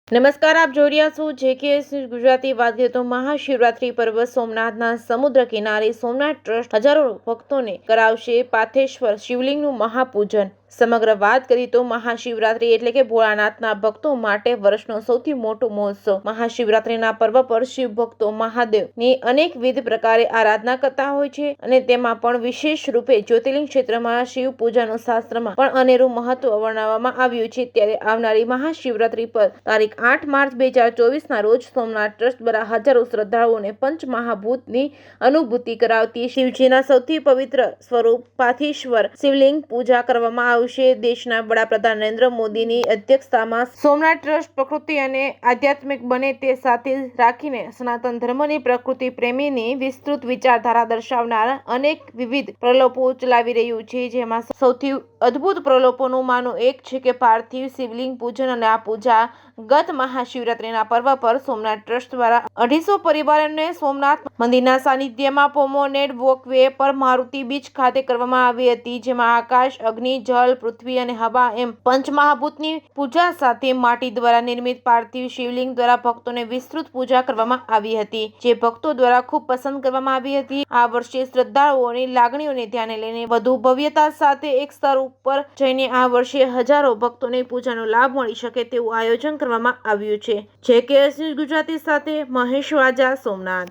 નમસ્કાર, આપ જોઈ રહ્યા છો JKS ગુજરાતી. વાત કરીએ તો મહાશિવરાત્રી પર્વ સોમનાથના સમુદ્ર કિનારે સોમનાથ ટ્રસ્ટ હજારો ભક્તોને કરાવશે પાથેશ્વર શિવલિંગનું મહાપૂજન. સમગ્ર વાત કરીએ તો મહાશિવરાત્રી એટલે કે ભોળાનાથના ભક્તો માટે વર્ષનો સૌથી મોટો મહોત્સવ. મહાશિવરાત્રીના પર્વ પર શિવ ભક્તો મહાદેવની અનેકવિધ પ્રકારે આરાધના કરતા હોય છે અને તેમાં પણ વિશેષ રૂપે જ્યોતિર્લિંગ ક્ષેત્રમાં શિવ પૂજાનું શાસ્ત્રમાં પણ અનેરું મહત્વ વર્ણવવામાં આવ્યું છે. ત્યારે આવનારી મહાશિવરાત્રી પર તારીખ 8 માર્ચ 2024ના રોજ સોમનાથ ટ્રસ્ટ દ્વારા હજારો શ્રદ્ધાળુઓને પંચમહાભૂતની અનુભૂતિ કરાવતી શિવજીના સૌથી પવિત્ર સ્વરૂપ પાથેશ્વર શિવલિંગ પૂજા કરવામાં આવશે. દેશના વડાપ્રધાન નરેન્દ્ર મોદીની અધ્યક્ષતામાં સોમનાથ ટ્રસ્ટ પ્રકૃતિ અને આધ્યાત્મિક બંને તે સાથે રાખીને સનાતન ધર્મની પ્રકૃતિ પ્રેમીની વિસ્તૃત વિચારધારા દર્શાવનાર અનેક વિવિધ પ્રકલ્પો ચલાવી રહ્યું છે. જેમાં સૌથી અદ્ભુત પ્રકલ્પોનું માનું એક છે કે પાર્થિવ શિવલિંગ પૂજન. અને આ પૂજા ગત મહાશિવરાત્રીના પર્વ પર સોમનાથ ટ્રસ્ટ દ્વારા 250 પરિવારોને સોમનાથ મંદિરના સાનિધ્યમાં પ્રોમેનેડ વોકવે પર મારુતિ બીચ ખાતે કરવામાં આવી હતી. જેમાં આકાશ, અગ્નિ, જળ, પૃથ્વી અને હવા એમ પંચમહાભૂતની પૂજા સાથે માટી દ્વારા નિર્મિત પાર્થિવ શિવલિંગ દ્વારા ભક્તોને વિસ્તૃત પૂજા કરવામાં આવી હતી, જે ભક્તો દ્વારા ખૂબ પસંદ કરવામાં આવી હતી. આ વર્ષે શ્રદ્ધાળુઓની લાગણીઓને ધ્યાને લઈને વધુ ભવ્યતા સાથે એક સ્તર ઉપર જઈને આ વર્ષે હજારો ભક્તોને પૂજાનો લાભ મળી શકે તેવું આયોજન કરવામાં આવ્યું છે. JKS ન્યૂઝ ગુજરાતી સાથે મહેશ વાજા, સોમનાથ.